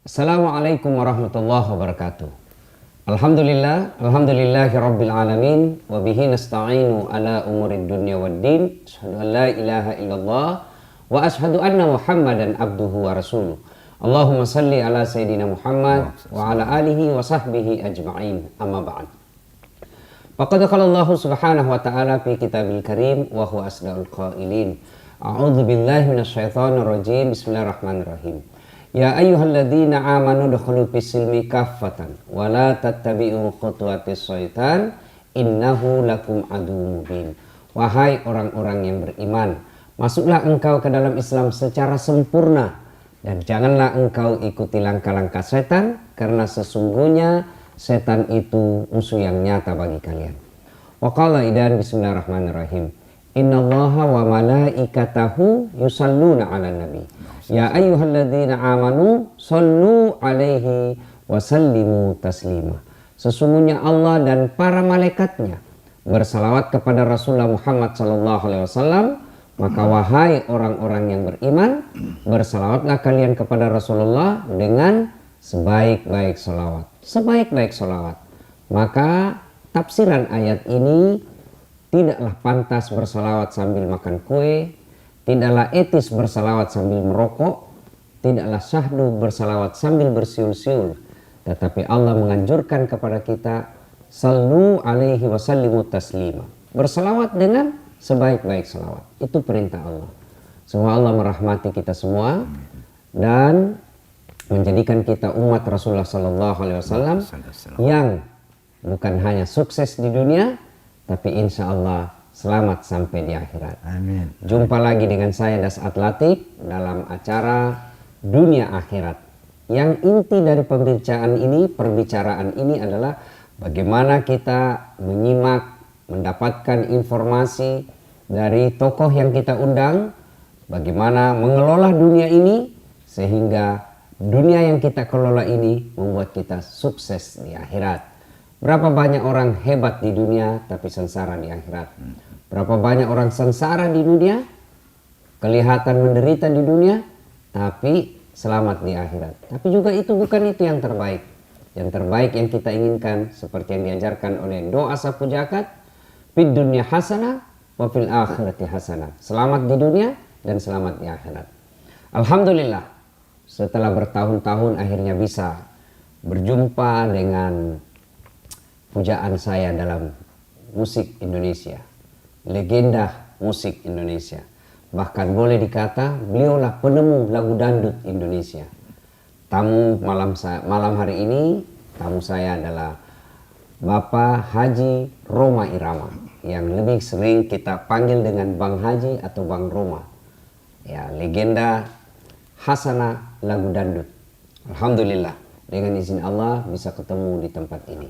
Assalamualaikum warahmatullahi wabarakatuh. Alhamdulillahi rabbil alamin wa bihi nasta'inu ala umurid dunya waddin. Asyhadu an la ilaha illallah wa asyhadu anna Muhammadan abduhu wa rasuluh. Allahumma salli ala sayyidina Muhammad wa ala alihi wa sahbihi ajma'in. Amma ba'd. Faqad qala Allah subhanahu wa ta'ala fi kitabil karim wa huwa asdaqul qailin. A'udzu billahi minasyaitonir rajim. Bismillahirrahmanirrahim. Ya ayyuhalladzina amanu dukhulu fis-silmi kaffatan wa la tattabi'u khutuwatis syaitan innahu lakum aduwwun mubin. Wahai orang-orang yang beriman, masuklah engkau ke dalam Islam secara sempurna dan janganlah engkau ikuti langkah-langkah setan, karena sesungguhnya setan itu musuh yang nyata bagi kalian. Wa qala idan bismillahirrahmanirrahim. Innallaha wa malaikatahu yusalluna 'alan nabi. Ya ayyuhalladzina amanu sallu 'alaihi wa sallimu taslima. Sesungguhnya Allah dan para malaikatnya bersalawat kepada Rasulullah Muhammad sallallahu alaihi wasallam, maka wahai orang-orang yang beriman, bersalawatlah kalian kepada Rasulullah dengan sebaik-baik salawat. Sebaik-baik salawat. Maka tafsiran ayat ini, tidaklah pantas bersalawat sambil makan kue, tidaklah etis bersalawat sambil merokok, tidaklah syahdu bersalawat sambil bersiul-siul. Tetapi Allah menganjurkan kepada kita, sallu alaihi wasallimu taslima. Bersalawat dengan sebaik-baik salawat. Itu perintah Allah. Semoga Allah merahmati kita semua dan menjadikan kita umat Rasulullah sallallahu alaihi wasallam yang bukan hanya sukses di dunia, tapi insya Allah selamat sampai di akhirat. Amin. Jumpa lagi dengan saya Dasat Latif dalam acara Dunia Akhirat. Yang inti dari perbicaraan ini adalah bagaimana kita menyimak, mendapatkan informasi dari tokoh yang kita undang, bagaimana mengelola dunia ini sehingga dunia yang kita kelola ini membuat kita sukses di akhirat. Berapa banyak orang hebat di dunia tapi sengsara di akhirat. Berapa banyak orang sengsara di dunia, kelihatan menderita di dunia, tapi selamat di akhirat. Tapi juga bukan itu yang terbaik. Yang terbaik yang kita inginkan seperti yang diajarkan oleh doa sapu jagat, fid dunya hasanah wa fil akhirati hasanah. Selamat di dunia dan selamat di akhirat. Alhamdulillah, setelah bertahun-tahun akhirnya bisa berjumpa dengan pujaan saya dalam musik Indonesia. Legenda musik Indonesia. Bahkan boleh dikata beliaulah penemu lagu dangdut Indonesia. Tamu malam hari ini, tamu saya adalah Bapak Haji Rhoma Irama, yang lebih sering kita panggil dengan Bang Haji atau Bang Rhoma. Ya, legenda Hasanah lagu dangdut. Alhamdulillah, dengan izin Allah bisa ketemu di tempat ini.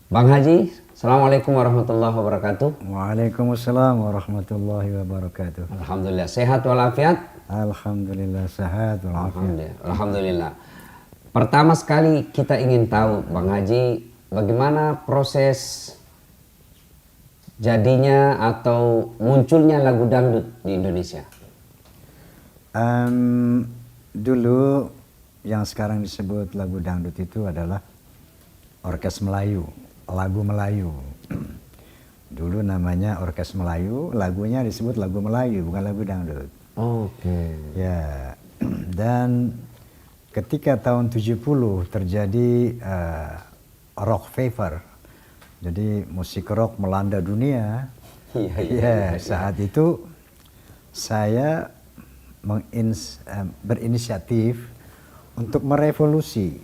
Bang Haji, Assalamualaikum warahmatullahi wabarakatuh. Waalaikumsalam warahmatullahi wabarakatuh. Alhamdulillah, sehat walafiat? Alhamdulillah sehat walafiat. Alhamdulillah. Pertama sekali kita ingin tahu, Bang Haji, bagaimana proses jadinya atau munculnya lagu dangdut di Indonesia? Dulu yang sekarang disebut lagu dangdut itu adalah orkes Melayu. Lagu Melayu. Dulu namanya orkes Melayu, lagunya disebut lagu Melayu, bukan lagu dangdut. Oke. Ya. Dan ketika tahun 70 terjadi rock fever. Jadi musik rock melanda dunia. Iya. Saat itu saya berinisiatif untuk merevolusi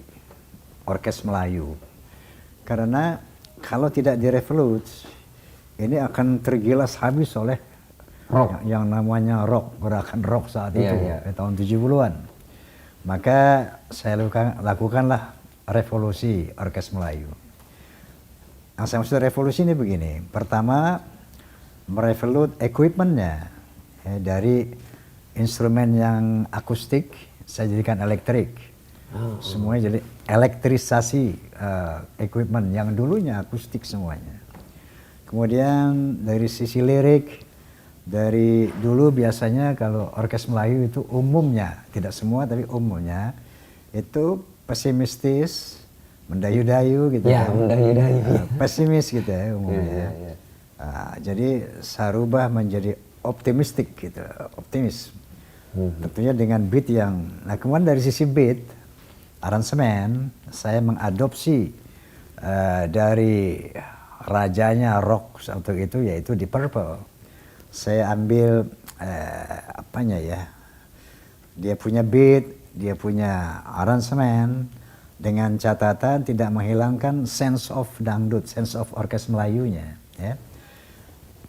orkes Melayu. Karena kalau tidak direvolusi, ini akan tergilas habis oleh rock. Yang namanya rock, gerakan rock saat itu, tahun 70-an. Maka saya lakukanlah revolusi orkes Melayu. Yang saya maksud revolusi ini begini. Pertama, merevolut equipmentnya. Dari instrumen yang akustik, saya jadikan elektrik. Semuanya jadi elektrisasi equipment yang dulunya akustik semuanya. Kemudian dari sisi lirik, dari dulu biasanya kalau orkes Melayu itu umumnya, tidak semua tapi umumnya itu pesimistis, mendayu-dayu gitu Ya, kan. mendayu-dayu. Pesimis gitu ya umumnya. Ya. Jadi saya rubah menjadi optimistik gitu, optimis. Tentunya dengan beat yang, nah kemudian dari sisi beat, aransemen, saya mengadopsi dari rajanya rock untuk itu yaitu Deep Purple. Saya ambil apanya ya, dia punya beat, dia punya aransemen, dengan catatan tidak menghilangkan sense of dangdut, sense of orkes Melayunya. Ya.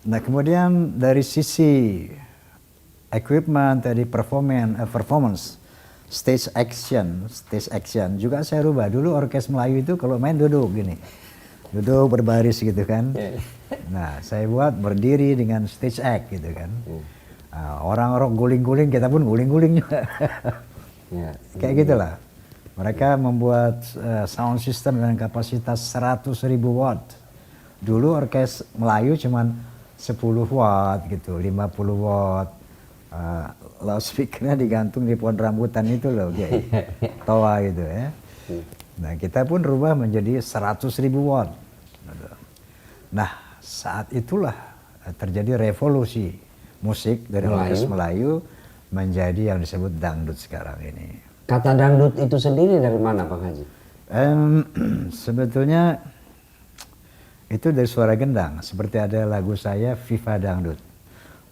Nah kemudian dari sisi equipment, tadi performance, stage action juga saya rubah. Dulu orkes Melayu itu kalau main duduk gini, duduk berbaris gitu kan. Nah saya buat berdiri dengan stage act gitu kan. Orang-orang guling-guling, kita pun guling-guling juga. Kayak gitulah. Mereka membuat sound system dengan kapasitas 100.000 watt. Dulu orkes Melayu cuman 10 watt gitu, 50 watt. Loudspeakernya digantung di pohon rambutan itu loh, kayak toa gitu ya. Nah kita pun rubah menjadi 100.000 watt. Nah saat itulah terjadi revolusi musik dari orkes Melayu menjadi yang disebut dangdut sekarang ini. Kata dangdut itu sendiri dari mana Bang Haji? Sebetulnya itu dari suara gendang, seperti ada lagu saya Viva Dangdut.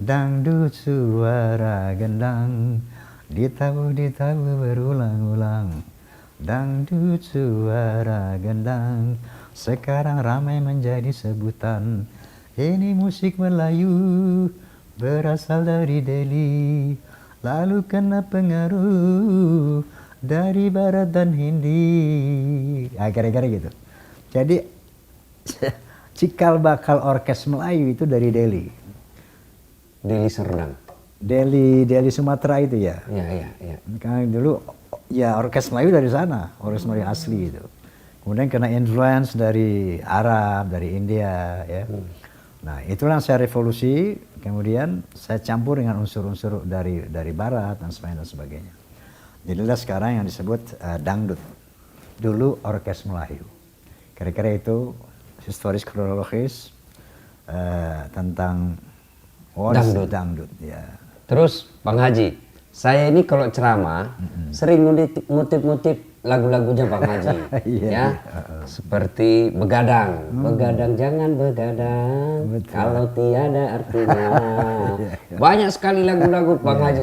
Dangdut suara gendang, ditabu berulang-ulang. Dangdut suara gendang, sekarang ramai menjadi sebutan. Ini musik Melayu, berasal dari Delhi, lalu kena pengaruh dari Barat dan Hindi. Kira-kira gitu. Jadi cikal bakal orkes Melayu itu dari Delhi. Delhi Serdang. Delhi Sumatera itu ya. Iya. Karena dulu ya orkes Melayu dari sana, orkes Melayu asli itu. Kemudian kena influence dari Arab, dari India ya. Nah, itulah yang saya revolusi, kemudian saya campur dengan unsur-unsur dari barat dan sebagainya. Jadilah sekarang yang disebut dangdut. Dulu orkes Melayu. Kira-kira itu historis kronologis tentang dangdut ya. Terus Bang Haji, saya ini kalau ceramah sering ngutip-ngutip lagu-lagunya Bang Haji. Ya. Seperti begadang. Begadang jangan begadang. Betul. Kalau tiada artinya. Banyak sekali lagu-lagu Bang Haji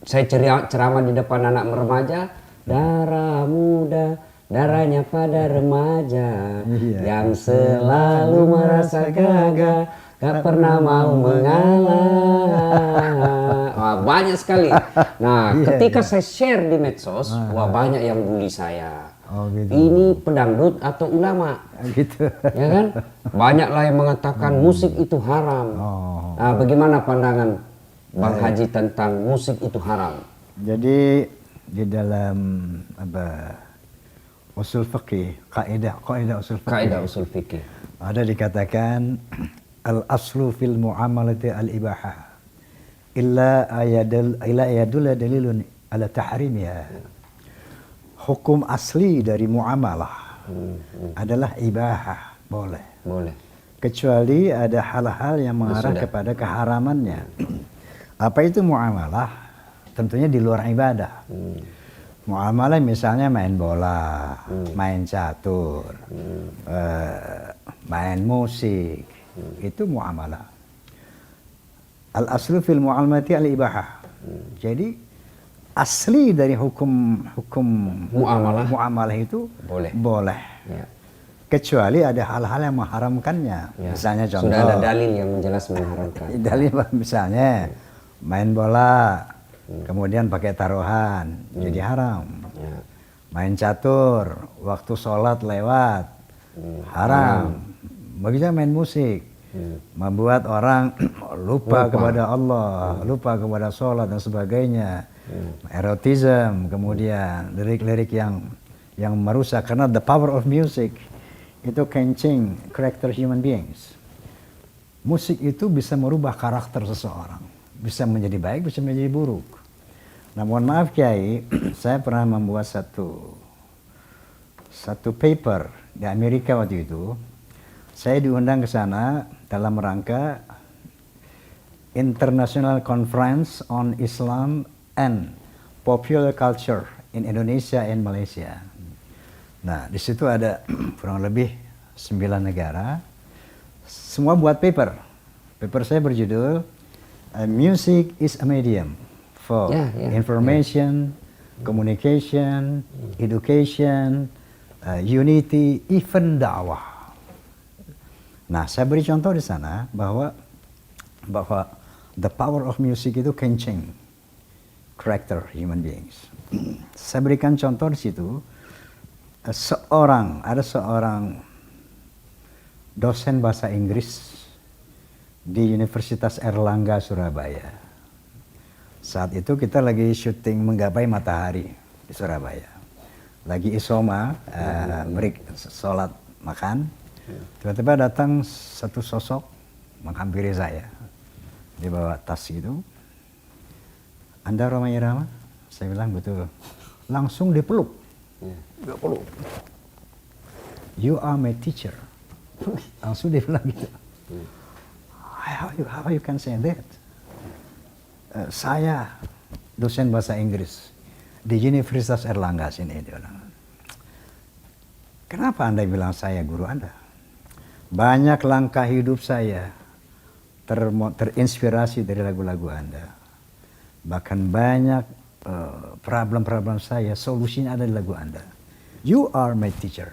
saya ceramah di depan anak remaja, darah muda, darahnya pada remaja yang selalu merasa gagah, gak pernah mau mengalah. Wah, banyak sekali. Nah, ketika saya share di medsos, wah banyak yang bully saya. Gitu. Ini pedangdut atau ulama? Gitu. Ya kan? Banyaklah yang mengatakan musik itu haram. Nah, bagaimana pandangan Bang Haji tentang musik itu haram? Jadi di dalam usul fikih, kaidah usul fikih. Ada dikatakan al-aslu fil muamalati al-ibahah illa ayadul dalilun ala tahrimiha. Hukum asli dari muamalah adalah ibahah, boleh. Kecuali ada hal-hal yang mengarah kepada keharamannya. Apa itu muamalah? Tentunya di luar ibadah. Muamalah misalnya main bola, main catur, main musik, itu muamalah. Al-aslu fil mu'amalati al-ibahah. Jadi asli dari hukum muamalah itu boleh. Ya. Kecuali ada hal-hal yang mengharamkannya. Ya. Misalnya contoh. Sudah ada dalil yang jelas mengharamkan. Dalil misalnya main bola, kemudian pakai taruhan, jadi haram. Ya. Main catur, waktu sholat lewat, haram. Begitu main musik. Membuat orang lupa kepada Allah, lupa kepada sholat dan sebagainya. Erotisme, kemudian lirik-lirik yang merusak, karena the power of music itu can change character human beings. Musik itu bisa merubah karakter seseorang, bisa menjadi baik, bisa menjadi buruk. Nah, mohon maaf Kiai, saya pernah membuat satu paper di Amerika waktu itu. Saya diundang ke sana dalam rangka International Conference on Islam and Popular Culture in Indonesia and Malaysia. Nah, di situ ada kurang lebih 9 negara. Semua buat paper. Paper saya berjudul Music is a Medium for Information, Communication, Education, Unity, even dakwah. Nah, saya beri contoh di sana bahwa the power of music itu can change character human beings. Saya berikan contoh di situ, ada seorang dosen bahasa Inggris di Universitas Erlangga Surabaya. Saat itu kita lagi syuting Menggapai Matahari di Surabaya. Lagi isoma, break sholat makan. Tiba-tiba datang satu sosok menghampiri saya. Dia bawa tas gitu. Anda Rhoma Irama? Saya bilang betul. Langsung dipeluk. Dia peluk. You are my teacher. Langsung dia bilang gitu. How you can say that? Saya dosen bahasa Inggris di Universitas Erlangga sini. Dia bilang. Kenapa Anda bilang saya guru Anda? Banyak langkah hidup saya terinspirasi dari lagu-lagu Anda. Bahkan banyak problem-problem saya, solusinya ada di lagu Anda. You are my teacher.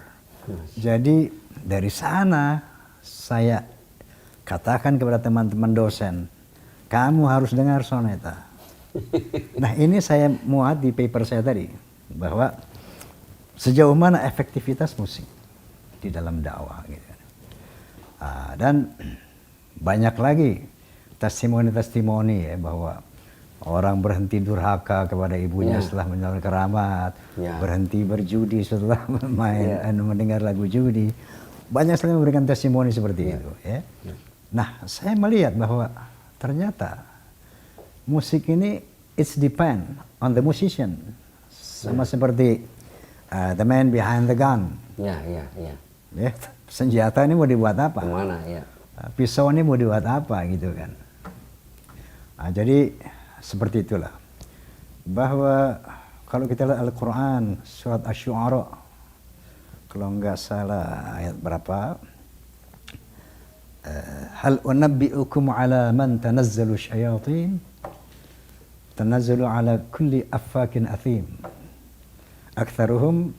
Jadi dari sana saya katakan kepada teman-teman dosen, kamu harus dengar soneta. Nah, ini saya muat di paper saya tadi, bahwa sejauh mana efektivitas musik di dalam dakwah gitu. Dan banyak lagi testimoni-testimoni ya, bahwa orang berhenti durhaka kepada ibunya setelah mendengar keramat, berhenti berjudi setelah mendengar lagu judi. Banyak sekali memberikan testimoni seperti itu. Ya. Nah, saya melihat bahwa ternyata musik ini it's depend on the musician, sama seperti the man behind the gun. Ya, senjata ini mau dibuat apa? Kemana, ya. Pisau ini mau dibuat apa gitu kan. Nah, jadi seperti itulah. Bahwa kalau kita lihat Al-Quran, surat Asy-Syu'ara, kalau nggak salah ayat berapa, hal unabbi'ukum ala man tanazzalu syayatin, tanazzalu ala kulli affakin athim, aktsaruhum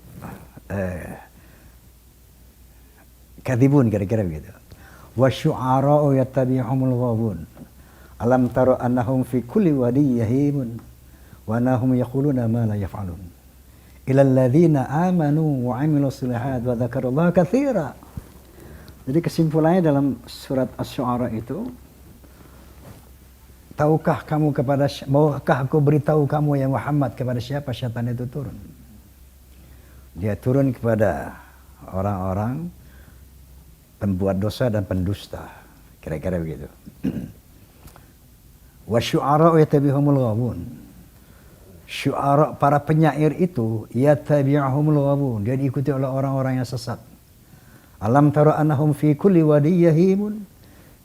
kadhibun, kira-kira begitu. Wa syu'ara'u yattabi'uhumul ghawun. Alam tara annahum fi kulli wadiyyin yahimun wa annahum yaquluna ma la yaf'alun. Ila alladziina amanu wa 'amilus shalihat wa dzakarallaha katsira. Jadi kesimpulannya dalam surat Asy-Syu'ara itu, maukah aku beritahu kamu ya Muhammad kepada siapa syaitan itu turun? Dia turun kepada orang-orang pembuat dosa dan pendusta, kira-kira begitu. Wa syu'ara'u yattabi'uhumul ghawun. Syu'ara, para penyair itu, yattabi'uhumul ghawun, dia diikuti oleh orang-orang yang sesat. Alam tara annahum fi kulli wadiyyin yahimun.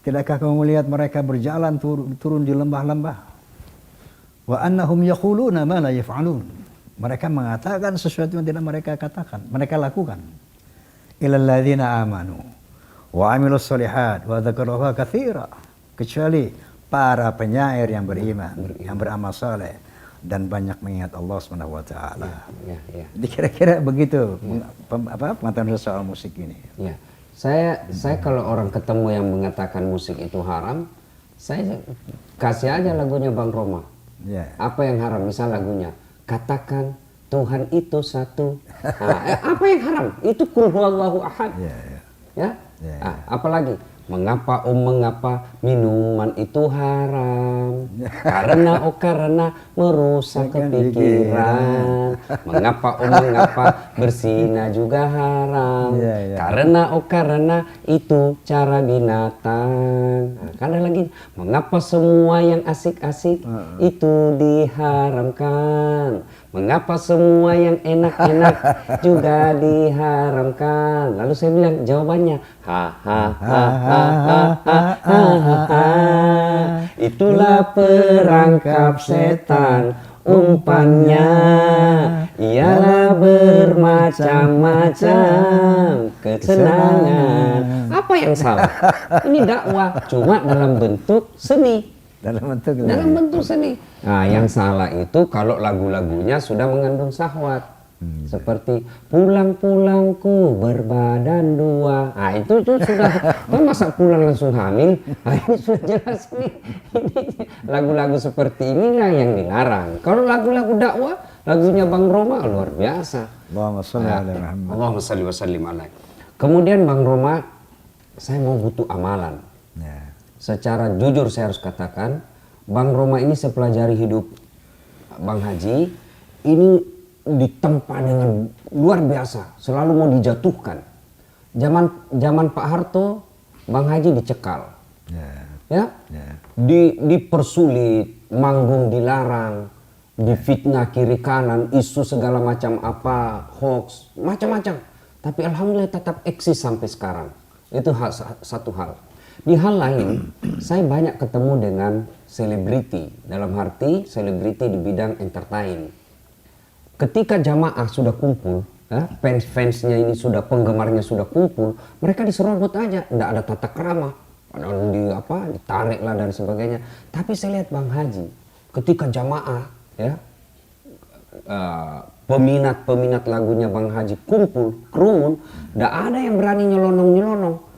Tidakkah kamu melihat mereka berjalan turun di lembah-lembah? Wa annahum yaquluna ma la yaf'alun. Mereka mengatakan sesuatu yang tidak mereka katakan, mereka lakukan. Ilal ladzina amanu wa 'amilus shalihat wa dzakarallaha katsira. Kecuali para penyair yang beriman, yang beramal saleh dan banyak mengingat Allah Subhanahu wa taala. Jadi kira-kira begitu pengetahuan soal musik ini. Ya. Saya kalau orang ketemu yang mengatakan musik itu haram, saya kasih aja lagunya Bang Rhoma. Apa yang haram? Misal lagunya katakan Tuhan itu satu. Nah, apa yang haram? Itu Qul huwallahu ahad. Apalagi mengapa mengapa minuman itu haram? Karena merusak kepikiran. Mengapa mengapa berzina juga haram? Karena itu cara binatang. Nah, kan ada lagi, mengapa semua yang asik-asik itu diharamkan? Mengapa semua yang enak-enak juga diharamkan? Lalu saya bilang jawabannya, itulah perangkap setan, umpannya ialah bermacam-macam kesenangan. Apa yang salah? Ini dakwah, cuma dalam bentuk seni. Dalam bentuk seni. Nah, yang salah itu kalau lagu-lagunya sudah mengandung syahwat. Seperti pulang-pulangku berbadan dua. Nah, itu sudah, kan masa pulang langsung hamil? Nah, ini sudah jelas ini lagu-lagu seperti inilah yang dilarang. Kalau lagu-lagu dakwah, lagunya Bang Roma luar biasa. Allahumma shalli wa sallim alaihi. Kemudian Bang Roma, saya mau butuh amalan. Secara jujur saya harus katakan, Bang Roma ini saya pelajari hidup Bang Haji, ini ditempa dengan luar biasa, selalu mau dijatuhkan. Zaman Pak Harto, Bang Haji dicekal, dipersulit, manggung dilarang, difitnah kiri kanan, isu segala macam apa, hoax, macam-macam. Tapi alhamdulillah tetap eksis sampai sekarang. Itu satu hal. Di hal lain, saya banyak ketemu dengan selebriti, dalam arti selebriti di bidang entertain. Ketika jamaah sudah kumpul, fans-fansnya ini sudah, penggemarnya sudah kumpul, mereka diserobot aja, tidak ada tata krama, ditarik lah dan sebagainya. Tapi saya lihat Bang Haji, ketika jamaah, peminat lagunya Bang Haji kumpul, kerumun, tidak ada yang berani nyelonong-nyelonong.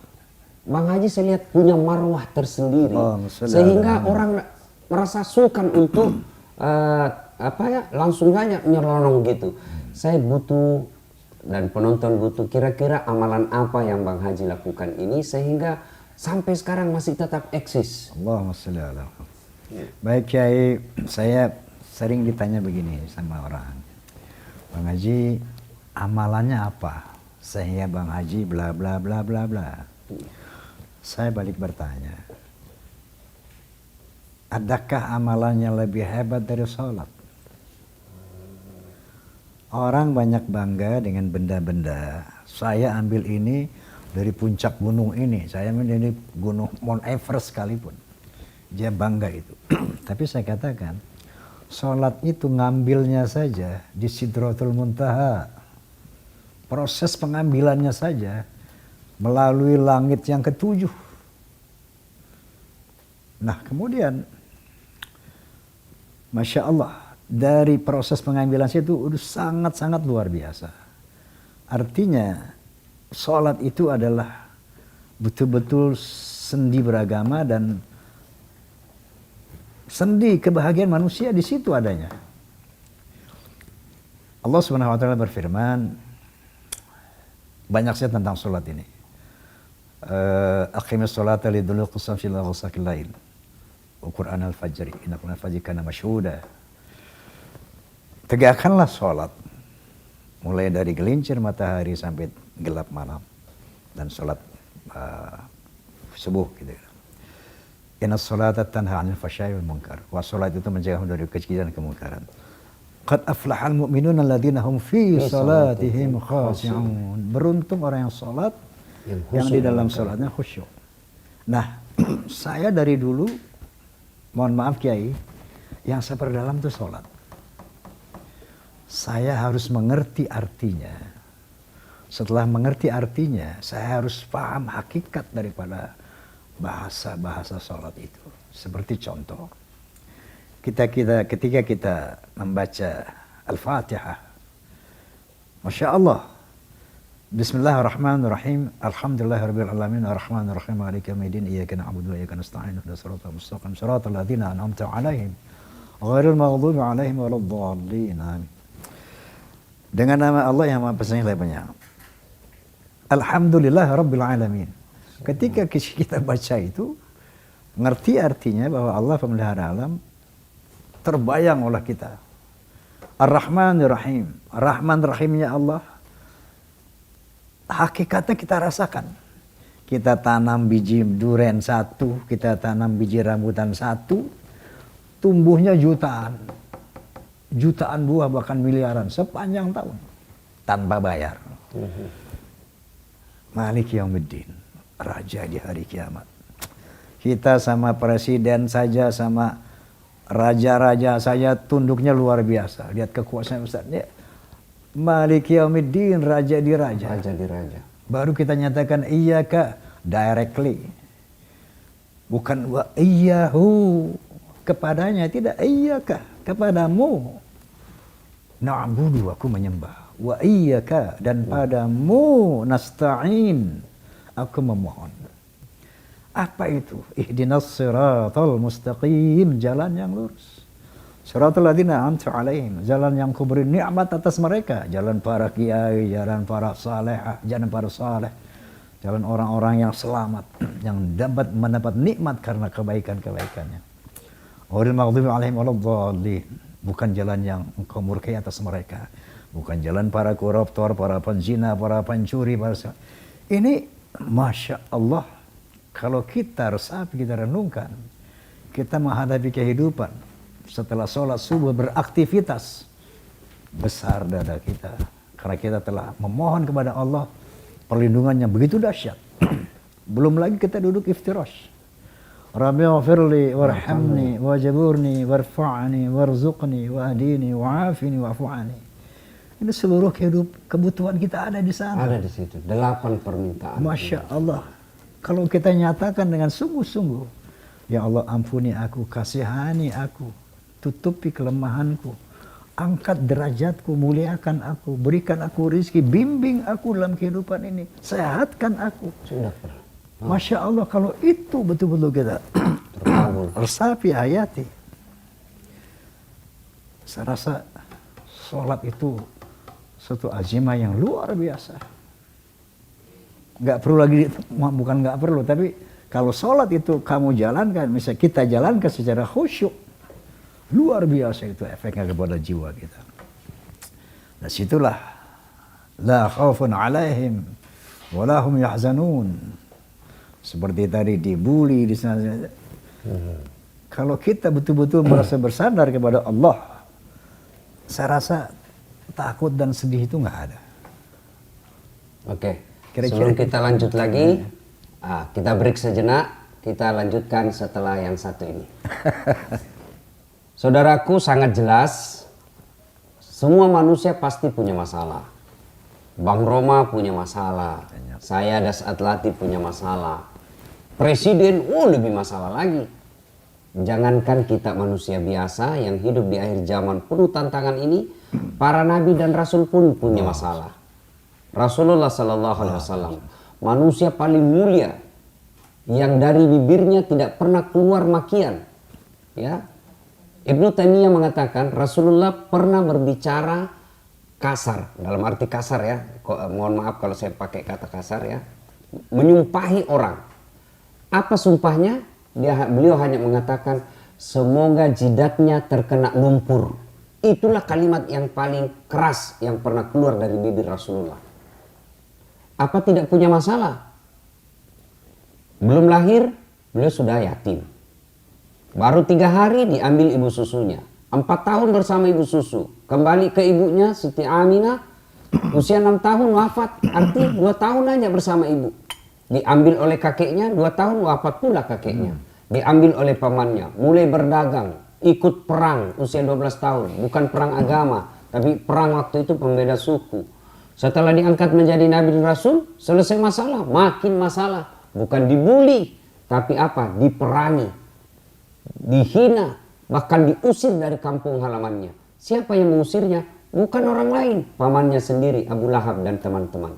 Bang Haji saya lihat punya marwah tersendiri, sehingga orang merasa sungkan untuk langsung aja nyelonong gitu. Saya butuh dan penonton butuh kira-kira amalan apa yang Bang Haji lakukan ini sehingga sampai sekarang masih tetap eksis. Allahumma sholli ala Muhammad. Baik Kiai, saya sering ditanya begini sama orang, Bang Haji amalannya apa sehingga Bang Haji bla bla bla bla bla. Saya balik bertanya, adakah amalannya lebih hebat dari sholat? Orang banyak bangga dengan benda-benda. Saya ambil ini dari puncak gunung ini, saya ambil dari gunung Mount Everest sekalipun. Dia bangga itu. Tapi saya katakan, sholat itu ngambilnya saja di Sidratul Muntaha. Proses pengambilannya saja melalui langit yang ketujuh. Nah kemudian, Masya Allah, dari proses pengambilan itu udah sangat-sangat luar biasa. Artinya, sholat itu adalah betul-betul sendi beragama dan sendi kebahagiaan manusia di situ adanya. Allah Subhanahu wa taala berfirman, banyak sekali tentang sholat ini. Aqimis sholata liduluqis syamsi ila ghasaqil lail wa Qur'an al-fajri inna Qur'an al-fajri kana mashhuda. Tegakkanlah sholat mulai dari gelincir matahari sampai gelap malam dan sholat subuh gitu. Inna sholata tanha 'anil fahsya'i wal munkar. Wa sholat itu mencegah dari kekejian dan kemungkaran. Qad aflahal mu'minuna alladziina hum fi sholatihim khashi'un. Beruntung orang yang sholat yang di dalam sholatnya khusyuk. Nah, saya dari dulu, mohon maaf Kiai, yang saya perdalam itu sholat. Saya harus mengerti artinya. Setelah mengerti artinya, saya harus paham hakikat daripada bahasa-bahasa sholat itu. Seperti contoh, ketika kita membaca Al-Fatihah, Masya Allah, Bismillahirrahmanirrahim. Alhamdulillahirabbil alamin arrahmanir rahim maliki yaumiddin iyyaka na'budu wa iyyaka nasta'in ihdinas siratal mustaqim siratal ladzina an'amta 'alaihim ghairil maghdubi 'alaihim waladdallin. Dengan nama Allah yang Maha Penyayang lagi Penyayang. Alhamdulillahirabbil alamin. Ketika kita baca itu, ngerti artinya bahwa Allah pemelihara alam, terbayang oleh kita. Ar-Rahmanir Rahim. Rahman Rahimnya Allah, hakikatnya kita rasakan. Kita tanam biji duren satu, kita tanam biji rambutan satu, tumbuhnya jutaan. Jutaan buah, bahkan miliaran sepanjang tahun. Tanpa bayar. Malik Yaumiddin, raja di hari kiamat. Kita sama presiden saja, sama raja-raja saja tunduknya luar biasa. Lihat kekuasaan Ustaznya. Malik Yaumiddin, raja di raja. Raja di raja. Baru kita nyatakan iyyaka directly. Bukan wa iyyahu kepadanya, tidak, iyyaka kepadamu. Na'budu, aku menyembah. Wa iyyaka, dan padamu nasta'in, aku memohon. Apa itu? Ihdinas siratal mustaqim, jalan yang lurus. Siratal ladzina an'amta 'alaihim, jalan yang kuberi nikmat atas mereka, jalan para kiai, jalan para saleh, jalan para saleh, jalan orang-orang yang selamat, yang dapat mendapat nikmat karena kebaikan-kebaikannya. Ghairil maghdubi 'alaihim waladdallin, bukan jalan yang engkau murkai atas mereka. Bukan jalan para koruptor, para penzina, para pencuri, ini Masya Allah. Kalau kita resapi, kita renungkan, kita menghadapi kehidupan setelah sholat subuh beraktivitas, besar dada kita karena kita telah memohon kepada Allah perlindungannya begitu dahsyat. Belum lagi kita duduk iftirash. Rabbi ghafirli warhamni wajaburni warfa'ni warzuqni wahdini wa'afini wa'fu'ani. Ini seluruh kebutuhan kita ada di sana. Ada di situ. 8 permintaan. Masya Allah. Kalau kita nyatakan dengan sungguh-sungguh, ya Allah ampuni aku, kasihani aku, tutupi kelemahanku, angkat derajatku, muliakan aku, berikan aku rezeki, bimbing aku dalam kehidupan ini, sehatkan aku. Sudah pernah. Masya Allah, kalau itu betul-betul kita resapi, hayati, saya rasa sholat itu suatu azimah yang luar biasa. Nggak perlu lagi, bukan nggak perlu, tapi kalau sholat itu kamu jalankan, misalnya kita jalankan secara khusyuk, luar biasa itu efeknya kepada jiwa kita. Nah situlah la khaufun alaihim wa la hum yahzanun. Seperti tadi dibully di sana. Kalau kita betul-betul merasa bersandar kepada Allah, saya rasa takut dan sedih itu nggak ada. Oke, Kira-kira sebelum kita lanjut lagi, kita break sejenak, kita lanjutkan setelah yang satu ini. Saudaraku, sangat jelas, semua manusia pasti punya masalah. Bang Roma punya masalah, saya Das Atlati punya masalah, Presiden, lebih masalah lagi. Jangankan kita manusia biasa yang hidup di akhir zaman penuh tantangan ini, para nabi dan rasul pun punya masalah. Rasulullah Sallallahu Alaihi Wasallam, manusia paling mulia yang dari bibirnya tidak pernah keluar makian. Ya, Ibnu Taimiyah mengatakan Rasulullah pernah berbicara kasar, dalam arti kasar ya. Mohon maaf kalau saya pakai kata kasar ya, menyumpahi orang. Apa sumpahnya? Beliau hanya mengatakan semoga jidatnya terkena lumpur. Itulah kalimat yang paling keras yang pernah keluar dari bibir Rasulullah. Apa tidak punya masalah? Belum lahir, beliau sudah yatim. Baru 3 hari diambil ibu susunya. 4 tahun bersama ibu susu. Kembali ke ibunya Siti Aminah. Usia 6 tahun wafat. Arti 2 tahun aja bersama ibu. Diambil oleh kakeknya, 2 tahun wafat pula kakeknya. Diambil oleh pamannya, mulai berdagang, ikut perang usia 12 tahun. Bukan perang agama, tapi perang waktu itu pembeda suku. Setelah diangkat menjadi Nabi dan Rasul, selesai masalah, makin masalah. Bukan dibully, tapi apa? Diperangi, dihina, bahkan diusir dari kampung halamannya. Siapa yang mengusirnya? Bukan orang lain, pamannya sendiri, Abu Lahab dan teman-teman.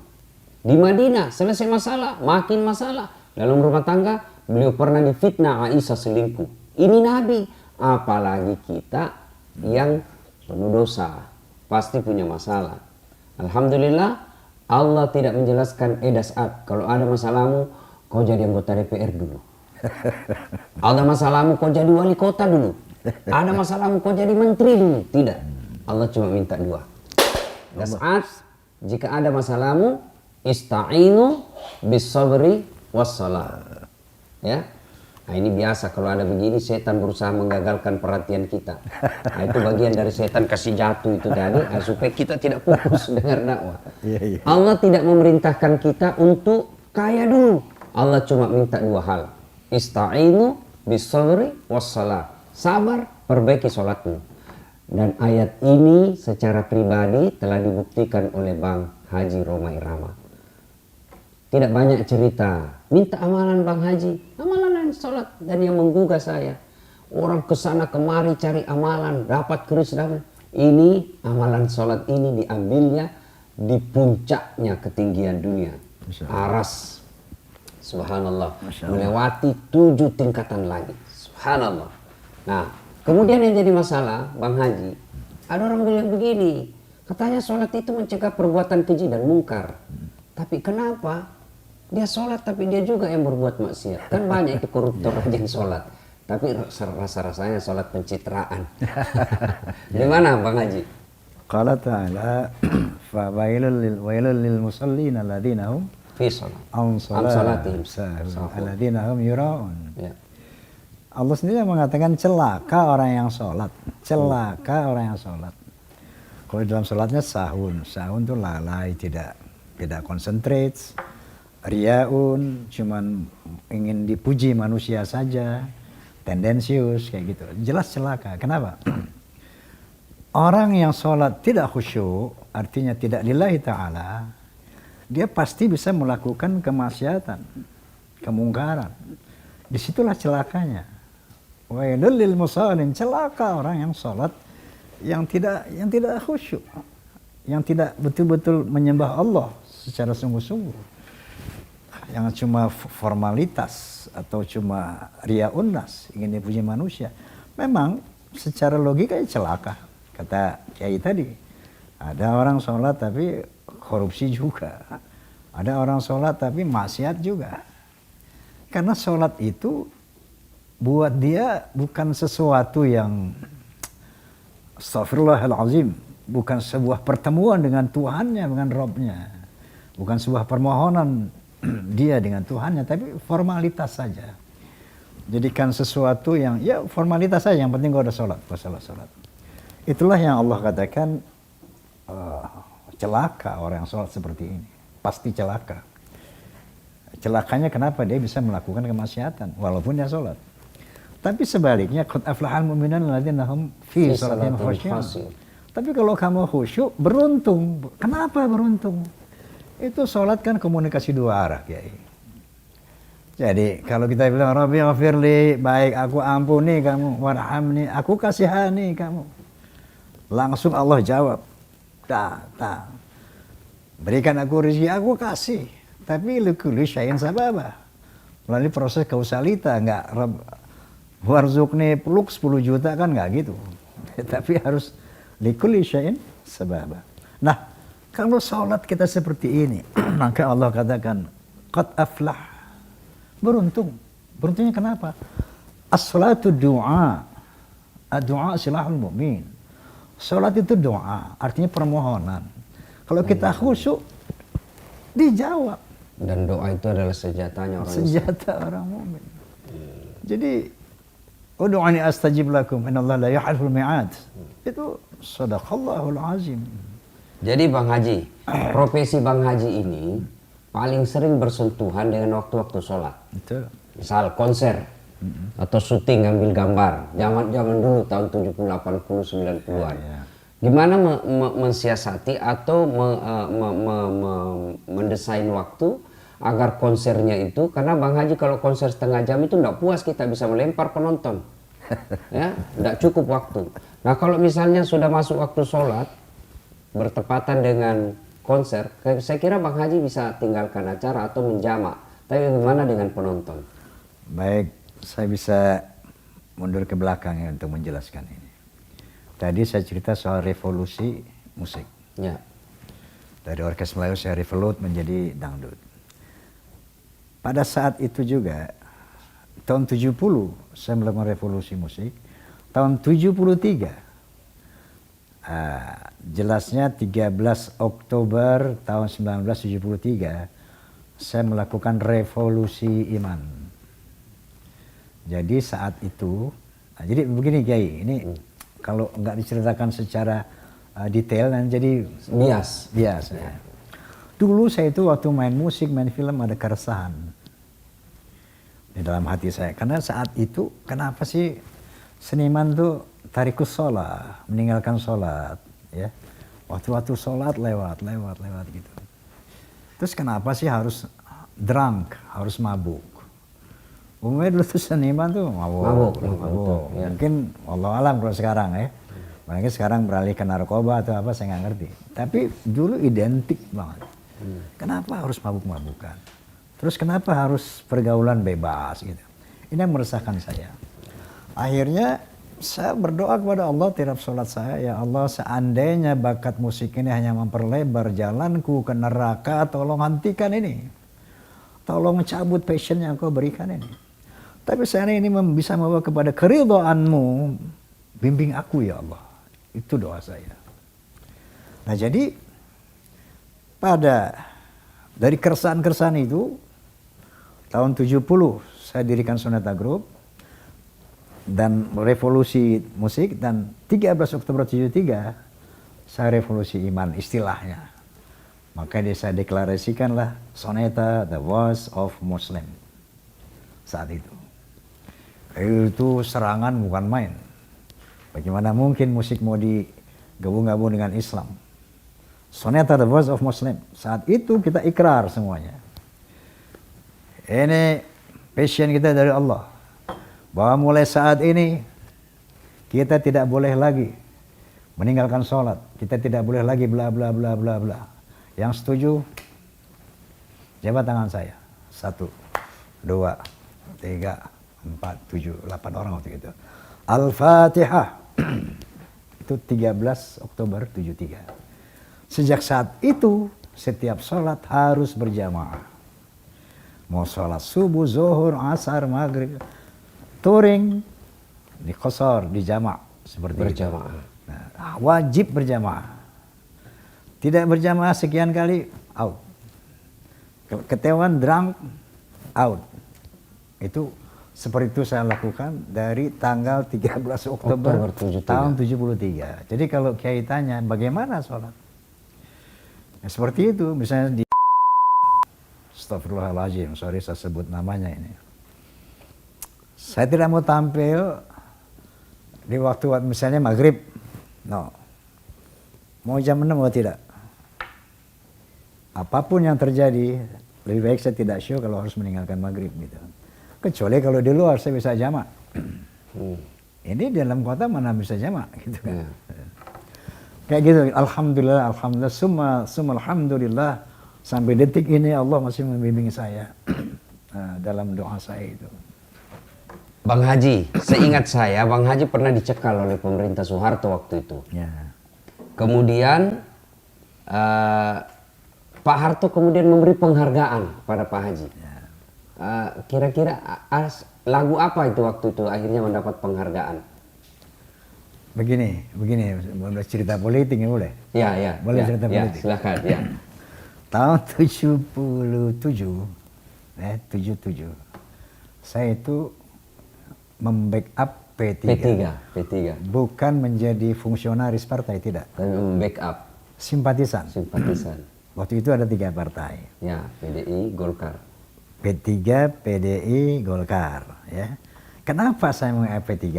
Di Madinah, selesai masalah, makin masalah. Dalam rumah tangga, beliau pernah difitnah Aisyah selingkuh. Ini Nabi, apalagi kita yang penuh dosa, pasti punya masalah. Alhamdulillah, Allah tidak menjelaskan Das Ad, kalau ada masalahmu, kau jadi anggota DPR dulu. Ada masalahmu kau jadi wali kota dulu. Ada masalahmu kau jadi menteri dulu. Tidak. Allah cuma minta dua. Saat jika ada masalahmu, ista'inu bis sabri was salah. Ya. Nah ini biasa kalau ada begini setan berusaha menggagalkan perhatian kita. Nah itu bagian dari setan kasih jatuh itu tadi supaya kita tidak fokus dengar dakwah. Allah tidak memerintahkan kita untuk kaya dulu. Allah cuma minta dua hal. Ista'inu bis sabri was salah. Sabar, perbaiki sholatmu. Dan ayat ini secara pribadi telah dibuktikan oleh Bang Haji Roma Irama. Tidak banyak cerita, minta amalan Bang Haji, amalan sholat, dan yang menggugah saya. Orang kesana kemari cari amalan, dapat keris dapat. Ini amalan sholat ini diambilnya di puncaknya ketinggian dunia. Aras, subhanallah, melewati 7 tingkatan lagi, subhanallah. Nah, kemudian yang jadi masalah Bang Haji, ada orang bilang begini, katanya sholat itu mencegah perbuatan keji dan mungkar. Tapi kenapa? Dia sholat tapi dia juga yang berbuat maksiat. Kan banyak itu koruptor rajin sholat. Tapi rasa-rasanya sholat pencitraan. Gimana Bang Haji? Qala ta'ala fa wailul lil musallin alladzina hum fi sholat an salatihim alladzina hum yura'un. Ya. Allah sendiri mengatakan celaka orang yang sholat. Celaka orang yang sholat. Kalau dalam sholatnya sahun itu lalai, tidak concentrate. Riaun, cuman ingin dipuji manusia saja, tendensius kayak gitu. Jelas celaka. Kenapa? Orang yang sholat tidak khusyuk, artinya tidak lillahi ta'ala, dia pasti bisa melakukan kemaksiatan, kemungkaran. Disitulah celakanya. Wailul lil musallin, celaka orang yang sholat yang tidak khusyuk, yang tidak betul-betul menyembah Allah secara sungguh-sungguh. Yang cuma formalitas atau cuma ria'un nas, ingin dipuji manusia. Memang secara logika celaka. Kata Kiai tadi, ada orang sholat tapi korupsi juga. Ada orang sholat tapi maksiat juga. Karena sholat itu buat dia bukan sesuatu yang astagfirullahalazim, bukan sebuah pertemuan dengan Tuhannya, dengan Robnya. Bukan sebuah permohonan dia dengan Tuhannya, tapi formalitas saja. Jadikan sesuatu yang ya formalitas saja, yang penting kau ada sholat, kau sholat. Itulah yang Allah katakan celaka orang yang sholat seperti ini. Pasti celaka. Celakanya kenapa? Dia bisa melakukan kemaksiatan walaupun dia sholat. Tapi sebaliknya, qad aflahal mu'minun alladzina hum fi shalatihim khashi'un. Tapi kalau kamu khusyuk, beruntung. Kenapa beruntung? Itu sholat kan komunikasi dua arah, Kiai. Jadi kalau kita bilang Rabbi ghafirli, baik aku ampuni kamu, warhamni, aku kasihani kamu. Langsung Allah jawab, tak. Berikan aku rezeki, aku kasih. Tapi likulli syai'in sababa. Melalui proses kausalita, enggak warzuqni peluk 10 juta kan enggak gitu. Tapi harus likulli syai'in sababa. Nah, kalau sholat kita seperti ini, maka Allah katakan, qad aflah, beruntung. Beruntungnya kenapa? As-salatu du'a, ad-du'a silahul mu'min. Sholat itu doa, artinya permohonan. Kalau kita khusyuk, dijawab. Dan doa itu adalah senjatanya orang Senjata orang mukmin. Jadi, ud'uni astajib lakum, innallaha la yukhlifu al-mi'ad. Itu sadaqallahul azim. Jadi Bang Haji, profesi Bang Haji ini paling sering bersentuhan dengan waktu-waktu sholat. Betul. Misal konser atau syuting ambil gambar. Zaman dulu tahun 70, 80, 90-an. Gimana mensiasati atau mendesain waktu agar konsernya itu, karena Bang Haji kalau konser setengah jam itu enggak puas, kita bisa melempar penonton. Ya, enggak cukup waktu. Nah, kalau misalnya sudah masuk waktu sholat bertepatan dengan konser, saya kira Bang Haji bisa tinggalkan acara atau menjamak. Tapi bagaimana dengan penonton? Baik, saya bisa mundur ke belakang ya untuk menjelaskan ini. Tadi saya cerita soal revolusi musik. Ya. Dari orkes Melayu saya revolut menjadi dangdut. pada saat itu juga tahun 70 saya melakukan revolusi musik. Tahun 73 jelasnya 13 Oktober tahun 1973 saya melakukan revolusi iman. Jadi saat itu, jadi begini Kiai, ini kalau nggak diceritakan secara detail dan jadi bias. Ya. Dulu saya itu waktu main musik, main film ada keresahan di dalam hati saya. Karena saat itu kenapa sih seniman tuh tarikus sholat, meninggalkan sholat, ya. Waktu-waktu sholat lewat gitu. Terus kenapa sih harus drunk, harus mabuk? Umumnya dulu tuh seniman tuh mabuk. Ya. Mungkin Allah alam kalau sekarang ya. Mungkin sekarang beralih ke narkoba atau apa saya nggak ngerti. Tapi dulu identik banget. Kenapa harus mabuk-mabukan? Terus kenapa harus pergaulan bebas gitu? Ini yang meresahkan saya. Akhirnya saya berdoa kepada Allah tiap sholat saya, ya Allah seandainya bakat musik ini hanya memperlebar jalanku ke neraka, tolong hentikan ini. Tolong cabut passion yang kau berikan ini. Tapi saya ini bisa membawa kepada keridhaanmu, bimbing aku ya Allah. Itu doa saya. Nah jadi dari keresahan-keresahan itu, tahun 70 saya dirikan Sonata Group dan revolusi musik, dan 13 Oktober 73 saya revolusi iman istilahnya. Maka saya deklarasikanlah Sonata the voice of Muslim saat itu. Itu serangan bukan main. Bagaimana mungkin musik mau digabung-gabung dengan Islam? Sonata the voice of Muslim. Saat itu kita ikrar semuanya. Ini passion kita dari Allah. Bahwa mulai saat ini kita tidak boleh lagi meninggalkan sholat. Kita tidak boleh lagi bla bla bla bla bla. Yang setuju jabat tangan saya. 1, 2, 3, 4, 7, 8 orang waktu itu. Al-Fatihah. Itu 13 Oktober 73. Sejak saat itu, setiap sholat harus berjamaah. Mau sholat subuh, zuhur, asar, maghrib, touring, di qasar, di jama' seperti berjamaah. Nah, wajib berjamaah. Tidak berjamaah sekian kali, out. Ketahuan drunk, out. Itu seperti itu saya lakukan dari tanggal 13 Oktober tahun 73. Jadi kalau Kiai tanya, bagaimana sholat? Ya, seperti itu, misalnya di Astagfirullahaladzim, sorry saya sebut namanya ini. Saya tidak mau tampil di waktu misalnya maghrib, no. Mau jam 6 atau tidak. Apapun yang terjadi, lebih baik saya tidak show kalau harus meninggalkan maghrib gitu. Kecuali kalau di luar saya bisa jamak. Ini di dalam kota mana bisa jamak gitu kan. Kayak gitu, alhamdulillah, summa alhamdulillah, sampai detik ini Allah masih membimbing saya dalam doa saya itu. Bang Haji, seingat saya Bang Haji pernah dicekal oleh pemerintah Soeharto waktu itu. Ya. Kemudian Pak Harto kemudian memberi penghargaan pada Pak Haji. Ya. Kira-kira lagu apa itu waktu itu akhirnya mendapat penghargaan? Begini, boleh cerita politik ya boleh? Ya. Boleh cerita politik? Silakan, ya. Tahun 77, saya itu membackup P3. Bukan menjadi fungsionaris partai, tidak. Tapi membackup. Simpatisan. Waktu itu ada 3 partai. Ya, PDI, Golkar. P3, PDI, Golkar. Ya. Kenapa saya membackup P3?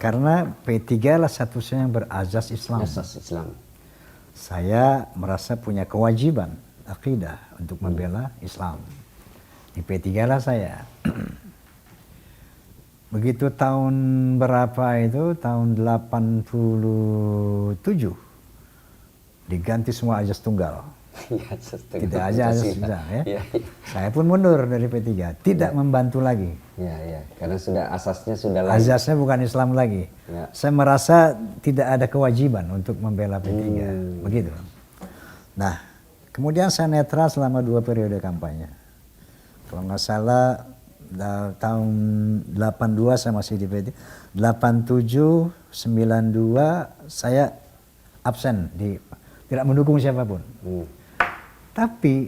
Karena P3 lah satu-satunya yang berazas Islam. Asas Islam. Saya merasa punya kewajiban akidah untuk membela Islam. Di P3 lah saya. Begitu tahun berapa itu, tahun 87, diganti semua azas tunggal. Tidak aja azas tunggal ya. Saya pun mundur dari P3, tidak membantu lagi. Ya, karena sudah asasnya sudah lain. Azasnya bukan Islam lagi. Ya. Saya merasa tidak ada kewajiban untuk membela P3, begitu. Nah, kemudian saya netral selama 2 periode kampanye. Kalau nggak salah tahun 82 saya masih di PT. 87, 92 saya absen tidak mendukung siapapun. Tapi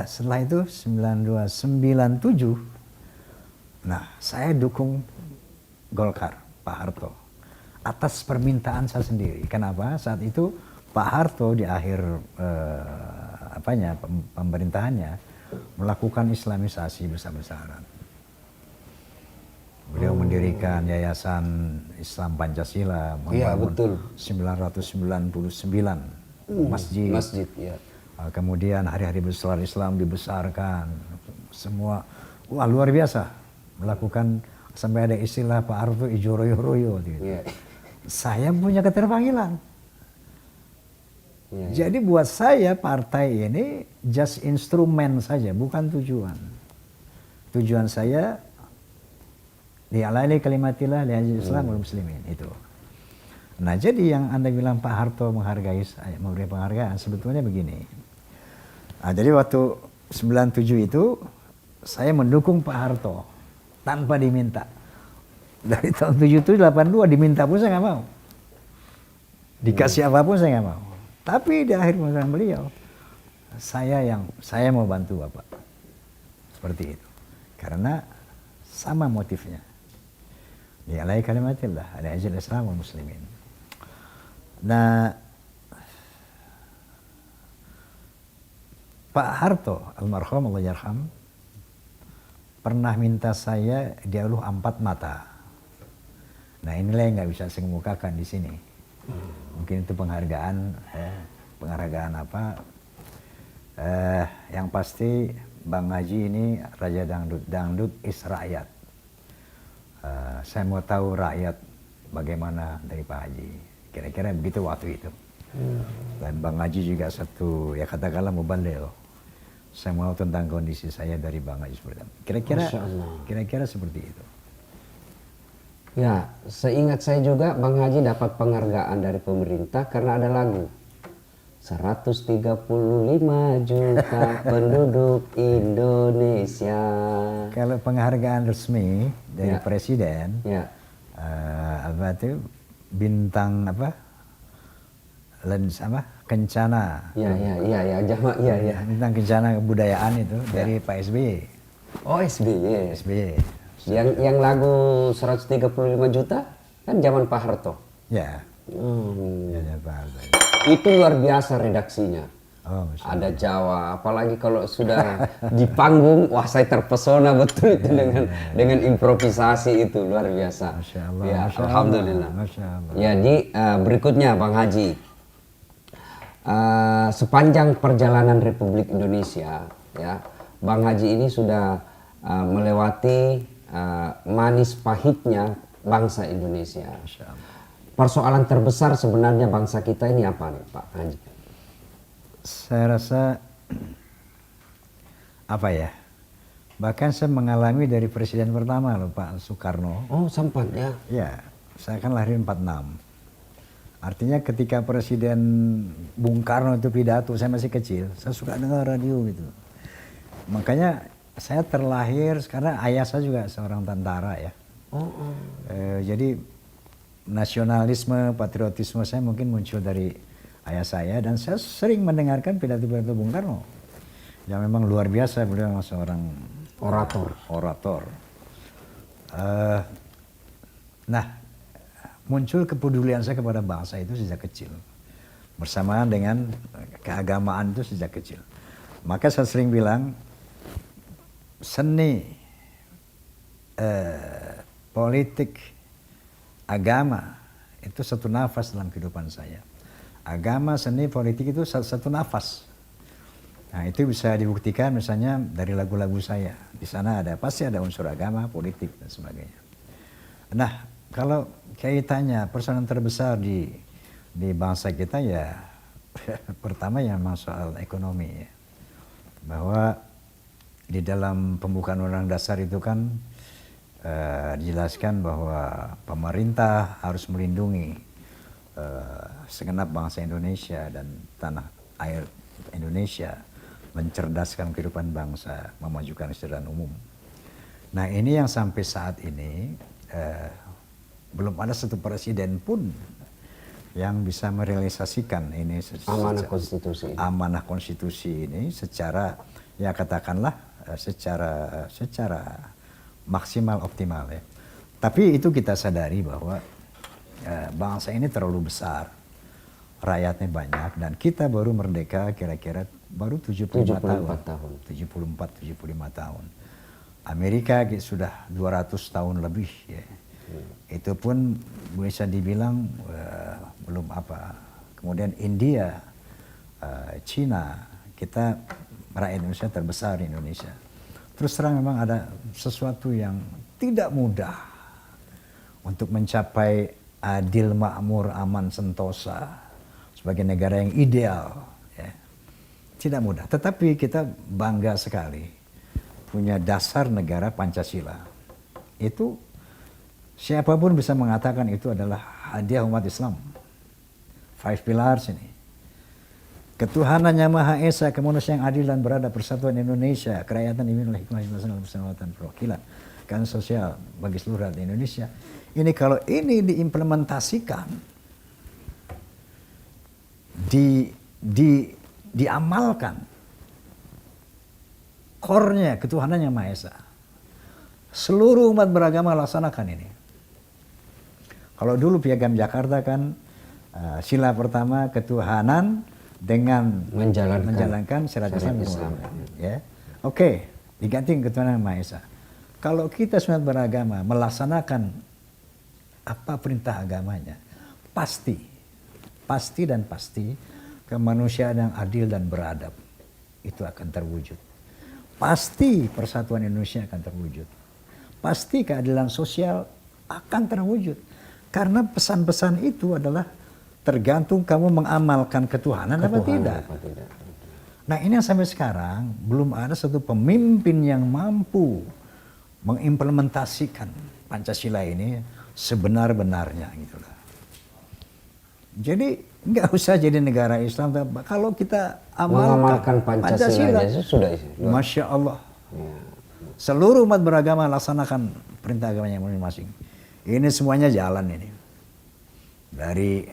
setelah itu 92, 97, nah saya dukung Golkar, Pak Harto, atas permintaan saya sendiri. Kenapa? Saat itu Pak Harto di akhir pemerintahannya melakukan Islamisasi besar-besaran. Beliau mendirikan Yayasan Islam Pancasila, membangun 999 masjid. Ya. Kemudian hari-hari besar Islam dibesarkan, semua luar biasa melakukan, sampai ada istilah Pak Harto ijo royo-royo gitu. Yeah. Saya punya keterpanggilan. Jadi buat saya partai ini just instrumen saja, bukan tujuan. Tujuan saya li'alai kalimatillah li'ajil Islam wal muslimin itu. Nah, jadi yang Anda bilang Pak Harto menghargai saya, memberi penghargaan, sebetulnya begini. Nah, jadi waktu 97 itu saya mendukung Pak Harto tanpa diminta. Dari tahun 77, 82 diminta pun saya nggak mau. Dikasih apapun saya nggak mau. Tapi di akhir pemerintahan beliau, saya mau bantu Bapak. Seperti itu. Karena sama motifnya. Li'alai kalimatillah, li'ajil Islam wal muslimin. Nah, Pak Harto almarhum Allah yarham pernah minta saya dialuh 4 mata. Nah, inilah yang nggak bisa saya kemukakan di sini. Mungkin itu penghargaan apa? Yang pasti Bang Haji ini Raja Dangdut is rakyat. Saya mau tahu rakyat bagaimana dari Pak Haji. Kira-kira begitu waktu itu. Dan Bang Haji juga satu, ya katakanlah muballigh. Saya mau tentang kondisi saya dari Bang Haji seperti itu. Kira-kira seperti itu. Ya, seingat saya juga Bang Haji dapat penghargaan dari pemerintah karena ada lagu 135 juta penduduk Indonesia. Kalau penghargaan resmi dari presiden, apa itu bintang apa? Lens apa? Kencana. Bintang kencana kebudayaan itu dari Pak SBY. Oh, SBY. SBY. Yang lagu 135 juta kan zaman Pak Harto. Ya. Ya, Pak Harto. Itu luar biasa redaksinya. Oh, ada Jawa, apalagi kalau sudah di panggung, wah saya terpesona betul itu dengan improvisasi itu luar biasa. Masya Allah. Ya, Masya alhamdulillah. Allah, Masya Allah. Jadi berikutnya Bang Haji, sepanjang perjalanan Republik Indonesia, ya Bang Haji ini sudah melewati manis pahitnya bangsa Indonesia. Persoalan terbesar sebenarnya bangsa kita ini apa nih Pak Haji? Saya rasa apa ya? Bahkan saya mengalami dari presiden pertama loh Pak Soekarno. Oh, sempat ya? Ya, saya kan lahir 46. Artinya ketika Presiden Bung Karno itu pidato, saya masih kecil, saya suka dengar radio gitu. Makanya saya terlahir karena ayah saya juga seorang tentara ya. Jadi nasionalisme, patriotisme saya mungkin muncul dari ayah saya, dan saya sering mendengarkan pidato-pidato Bung Karno yang memang luar biasa. Beliau memang seorang orator. Nah, muncul kepedulian saya kepada bangsa itu sejak kecil, bersamaan dengan keagamaan itu sejak kecil. Maka saya sering bilang seni, politik, agama itu satu nafas dalam kehidupan saya. Agama, seni, politik itu satu nafas. Nah, itu bisa dibuktikan misalnya dari lagu-lagu saya. Di sana pasti ada unsur agama, politik dan sebagainya. Nah, kalau kaitannya persoalan terbesar di bangsa kita ya pertama ya memang soal ekonomi ya. Bahwa di dalam pembukaan Undang-Undang Dasar itu kan dijelaskan bahwa pemerintah harus melindungi segenap bangsa Indonesia dan tanah air Indonesia mencerdaskan kehidupan bangsa, memajukan kesejahteraan umum. Nah ini yang sampai saat ini belum ada satu presiden pun yang bisa merealisasikan ini amanah konstitusi ini secara, ya katakanlah secara maksimal, optimal ya. Tapi itu kita sadari bahwa bangsa ini terlalu besar, rakyatnya banyak, dan kita baru merdeka kira-kira baru 74 tahun. 74-75 tahun. Amerika sudah 200 tahun lebih ya. Itu pun bisa dibilang belum apa. Kemudian India, Cina, kita rakyat Indonesia terbesar di Indonesia. Terus terang memang ada sesuatu yang tidak mudah untuk mencapai adil, makmur, aman, sentosa sebagai negara yang ideal. Ya. Tidak mudah, tetapi kita bangga sekali punya dasar negara Pancasila. Itu siapapun bisa mengatakan itu adalah hadiah umat Islam. 5 pillars ini. Ketuhanan yang Maha Esa, kemanusiaan yang adil dan beradab, persatuan Indonesia, kerakyatan dipimpin oleh hikmah persahabatan, perwakilan, keadilan sosial bagi seluruh rakyat Indonesia. Ini kalau ini diimplementasikan, diamalkan, core-nya ketuhanan yang Maha Esa, seluruh umat beragama laksanakan ini. Kalau dulu Piagam Jakarta kan sila pertama ketuhanan dengan menjalankan syariat Islam. Ya. Oke, diganti ketuhanan yang Maha Esa. Kalau kita semua beragama melaksanakan apa perintah agamanya, pasti kemanusiaan yang adil dan beradab itu akan terwujud. Pasti persatuan Indonesia akan terwujud. Pasti keadilan sosial akan terwujud. Karena pesan-pesan itu adalah tergantung kamu mengamalkan ketuhanan apa tidak. Nah ini yang sampai sekarang belum ada satu pemimpin yang mampu mengimplementasikan Pancasila ini sebenar-benarnya gitu lah. Jadi nggak usah jadi negara Islam, kalau kita mengamalkan Pancasila aja sudah. Masya Allah. Ya. Seluruh umat beragama laksanakan perintah agamanya masing-masing. Ini semuanya jalan ini. Dari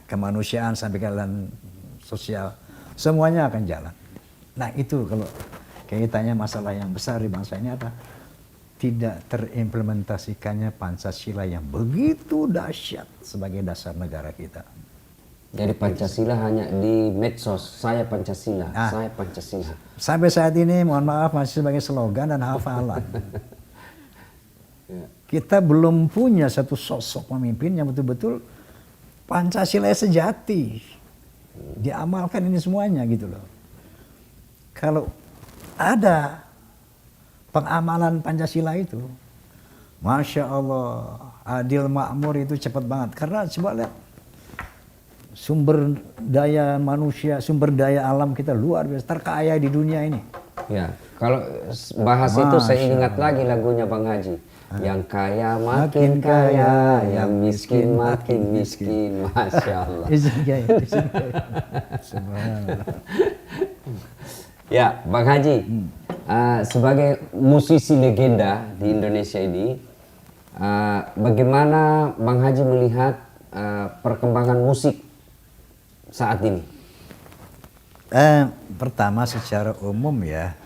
kemanusiaan sampai keadilan sosial, semuanya akan jalan. Nah itu kalau kaitannya masalah yang besar di bangsa ini apa? Tidak terimplementasikannya Pancasila yang begitu dahsyat sebagai dasar negara kita. Jadi Pancasila hanya di medsos, saya Pancasila, saya Pancasila. Sampai saat ini mohon maaf masih sebagai slogan dan hafalan. Kita belum punya satu sosok pemimpin yang betul-betul Pancasila sejati. Diamalkan ini semuanya gitu loh. Kalau ada pengamalan Pancasila itu, Masya Allah, adil makmur itu cepat banget. Karena coba lihat, sumber daya manusia, sumber daya alam kita luar biasa, terkaya di dunia ini. Ya, kalau bahas itu saya ingat lagi lagunya Bang Haji. Yang kaya makin kaya, yang miskin makin miskin. Masya Allah. Ya, Bang Haji, sebagai musisi legenda di Indonesia ini, bagaimana Bang Haji melihat perkembangan musik saat ini? Pertama secara umum ya,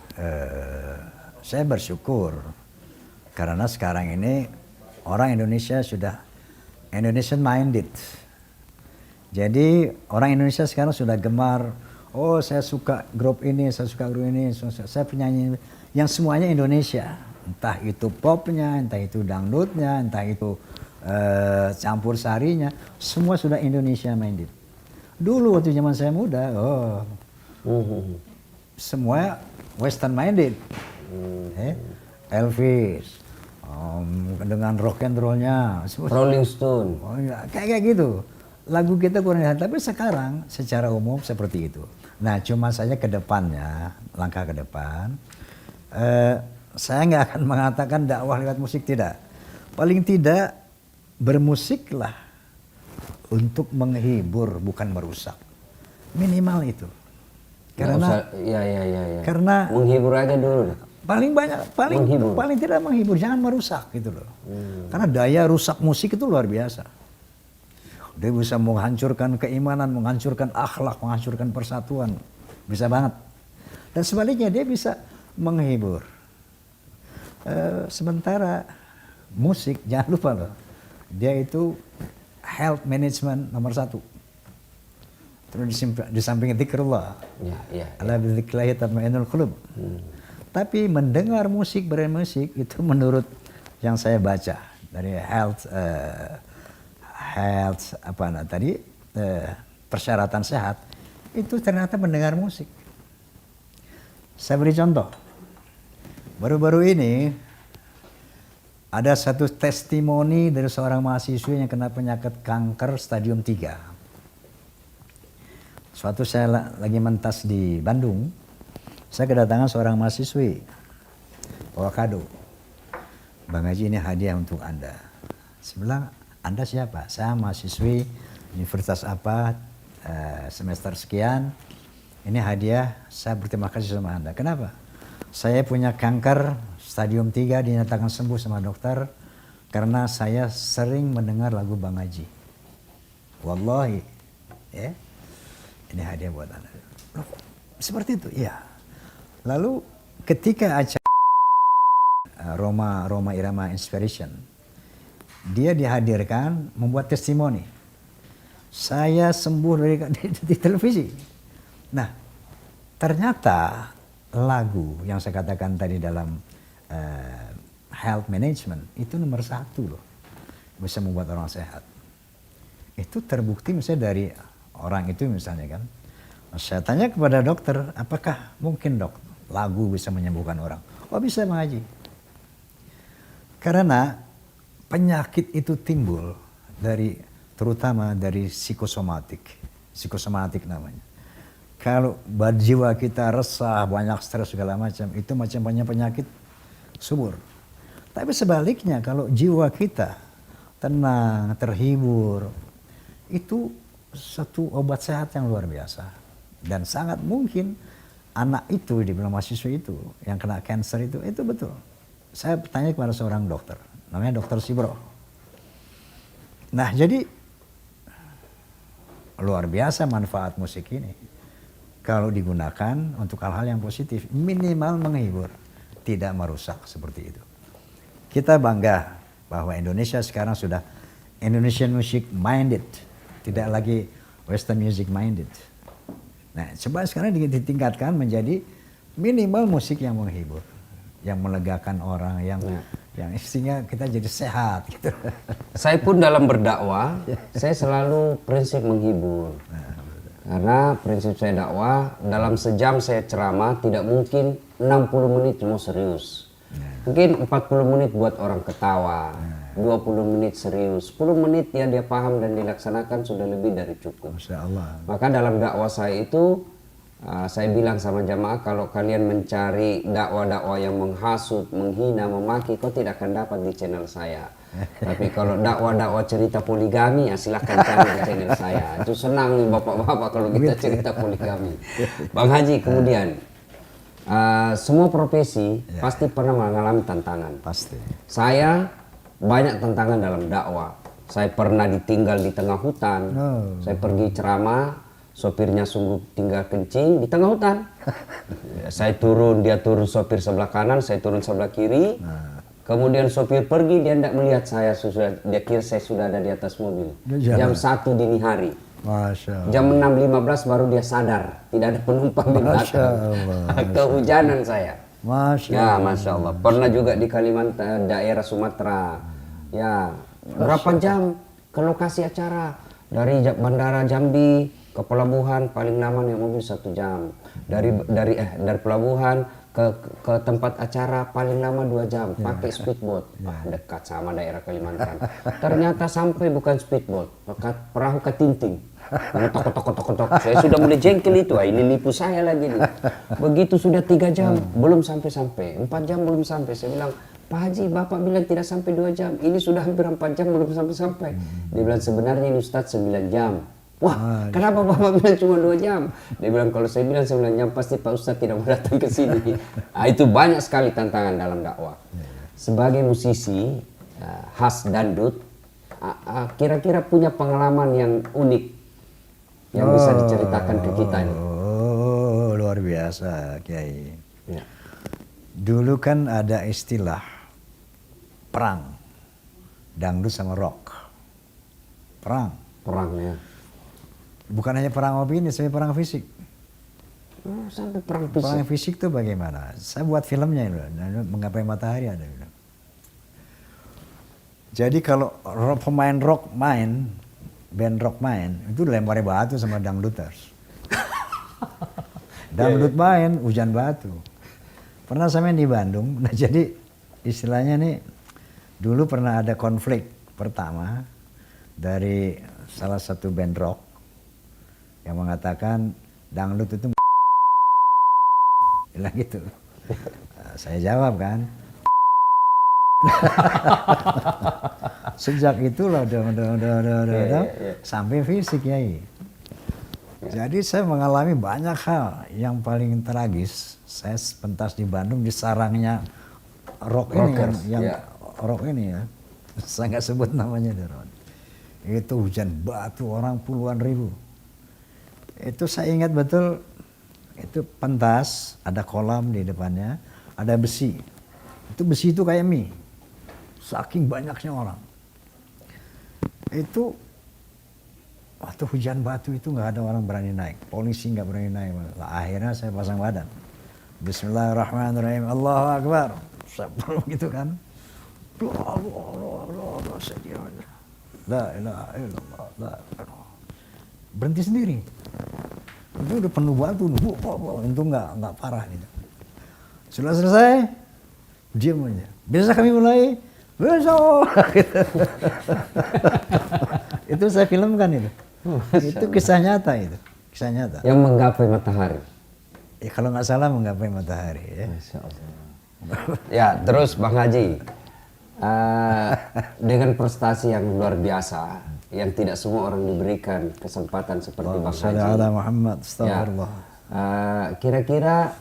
saya bersyukur karena sekarang ini orang Indonesia sudah Indonesian minded. Jadi orang Indonesia sekarang sudah gemar, oh saya suka grup ini, saya suka grup ini, saya penyanyi yang semuanya Indonesia. Entah itu popnya, entah itu dangdutnya, entah itu campur sarinya, semua sudah Indonesia minded. Dulu waktu zaman saya muda, semua Western minded. Elvis, dengan rock and rollnya, Rolling Stone, kayak gitu. Lagu kita kurang lihat, tapi sekarang secara umum seperti itu. Nah, cuma saja ke depannya, langkah ke depan, saya nggak akan mengatakan dakwah lewat musik, tidak. Paling tidak bermusiklah untuk menghibur, bukan merusak. Minimal itu. Karena menghibur aja dulu. Paling banyak, paling tidak menghibur, jangan merusak gitu loh. Karena daya rusak musik itu luar biasa. Dia bisa menghancurkan keimanan, menghancurkan akhlak, menghancurkan persatuan, bisa banget. Dan sebaliknya dia bisa menghibur. Sementara musik, jangan lupa loh, dia itu health management nomor 1. Terus di samping dzikrullah, ala bidzikrillahi tatma'innul qulub. Tapi mendengar musik, bermusik itu menurut yang saya baca dari health persyaratan sehat itu ternyata mendengar musik. Saya beri contoh. Baru-baru ini ada satu testimoni dari seorang mahasiswa yang kena penyakit kanker stadium 3. Suatu saya lagi mentas di Bandung, saya kedatangan seorang mahasiswi, bawa kado. Bang Haji, ini hadiah untuk Anda. Saya bilang, Anda siapa? Saya mahasiswi universitas apa, semester sekian. Ini hadiah, saya berterima kasih sama Anda. Kenapa? Saya punya kanker stadium 3 dinyatakan sembuh sama dokter karena saya sering mendengar lagu Bang Haji. Wallahi, ya. Ini hadiah buat Anda. Loh, seperti itu, iya. Lalu ketika acara Roma Irama Inspiration, dia dihadirkan membuat testimoni. Saya sembuh di televisi. Nah, ternyata lagu yang saya katakan tadi dalam health management itu nomor 1 loh, bisa membuat orang sehat. Itu terbukti misalnya dari orang itu misalnya kan. Saya tanya kepada dokter, apakah mungkin dok lagu bisa menyembuhkan orang? Oh bisa Bang Haji. Karena penyakit itu timbul terutama dari psikosomatik namanya. Kalau jiwa kita resah, banyak stres segala macam, itu macam-macam penyakit subur. Tapi sebaliknya kalau jiwa kita tenang, terhibur, itu satu obat sehat yang luar biasa. Dan sangat mungkin anak itu, dibilang mahasiswa itu, yang kena cancer itu betul. Saya bertanya kepada seorang dokter, namanya Dokter Sibro. Nah jadi luar biasa manfaat musik ini. Kalau digunakan untuk hal-hal yang positif, minimal menghibur, tidak merusak seperti itu. Kita bangga bahwa Indonesia sekarang sudah Indonesian music minded, tidak lagi Western music minded. Nah, coba sekarang ditingkatkan menjadi minimal musik yang menghibur, yang melegakan orang, yang sehingga kita jadi sehat. Gitu. Saya pun dalam berdakwah, saya selalu prinsip menghibur. Karena prinsip saya dakwah, dalam sejam saya ceramah tidak mungkin 60 menit cuma serius. Mungkin 40 menit buat orang ketawa, 20 menit serius, 10 menit ya dia paham dan dilaksanakan sudah lebih dari cukup. Masya Allah. Maka dalam dakwah saya itu, saya bilang sama jamaah, kalau kalian mencari dakwah-dakwah yang menghasut, menghina, memaki, kau tidak akan dapat di channel saya. Tapi kalau dakwah-dakwah cerita poligami, ya silahkan cari di channel saya. Itu senang nih bapak-bapak kalau kita cerita poligami. Bang Haji, kemudian semua profesi pasti pernah mengalami tantangan. Pasti. Saya banyak tantangan dalam dakwah. Saya pernah ditinggal di tengah hutan. Saya pergi ceramah, sopirnya sungguh tinggal kencing di tengah hutan. Saya turun, dia turun sopir sebelah kanan, saya turun sebelah kiri. Kemudian sopir pergi, dia tidak melihat saya, dia kira saya sudah ada di atas mobil. Jam 1 dini hari. Masya Allah. Jam 6.15 baru dia sadar, tidak ada penumpang di belakang. Kehujanan saya. Masya Ya, Allah. Masya Allah. Pernah juga di Kalimantan, daerah Sumatera. Ya, berapa jam ke lokasi acara? Dari Bandara Jambi ke pelabuhan paling lama naik mobil 1 jam. Dari pelabuhan ke tempat acara paling lama 2 jam pakai speedboat. Dekat sama daerah Kalimantan. Ternyata sampai bukan speedboat, perahu ketinting. Tok. Saya sudah mulai jengkel itu. Ini nipu saya lagi nih. Begitu sudah 3 jam belum sampai. 4 jam belum sampai. Saya bilang, Pak Haji, Bapak bilang tidak sampai 2 jam. Ini sudah hampir 4 jam belum sampai. Dia bilang sebenarnya ini Ustadz 9 jam. Wah, kenapa Bapak bilang cuma 2 jam? Dia bilang kalau saya bilang 9 jam pasti Pak Ustadz tidak mau datang ke sini. Nah, itu banyak sekali tantangan dalam dakwah. Sebagai musisi khas dangdut, kira-kira punya pengalaman yang unik yang bisa diceritakan ke kita ini. Oh, luar biasa, Kiai. Ya. Dulu kan ada istilah perang dangdut sama rock. Perang. Perang ya. Bukan hanya perang opini, tapi perang fisik. Oh, sampai perang fisik. Perang fisik itu bagaimana? Saya buat filmnya itu, Menggapai Matahari ada. Jadi kalau pemain rock main, band rock main, itu lemparnya batu sama dangduters. Dangdut main, hujan batu. Pernah saya main di Bandung, nah jadi istilahnya nih, dulu pernah ada konflik pertama dari salah satu band rock yang mengatakan dangdut itu bilang gitu. Nah, saya jawab kan. Sejak itulah sampai fisik ya. Jadi saya mengalami banyak hal yang paling tragis. Saya pentas di Bandung di sarangnya rock ini yang rock ini ya. Saya nggak sebut namanya Deron. Itu hujan batu orang puluhan ribu. Itu saya ingat betul, itu pentas, ada kolam di depannya, ada besi. Itu besi itu kayak mie, saking banyaknya orang. Itu waktu hujan batu itu nggak ada orang berani naik, polisi nggak berani naik. Akhirnya saya pasang badan. Bismillahirrahmanirrahim, Allahu Akbar. Saya gitu kan. La ilaha illallah, la ilaha. Berhenti sendiri. Itu udah penuh batu, itu nggak parah gitu. Sudah selesai, diam aja. Bisa kami mulai? Besok. Gitu. Itu saya filmkan itu. Itu kisah nyata itu, kisah nyata. Yang menggapai matahari. Ya kalau nggak salah menggapai matahari ya. Masya Allah. Ya terus Bang Haji, dengan prestasi yang luar biasa, yang tidak semua orang diberikan kesempatan seperti Bang Haji. Muhammad, astagfirullah. Kira-kira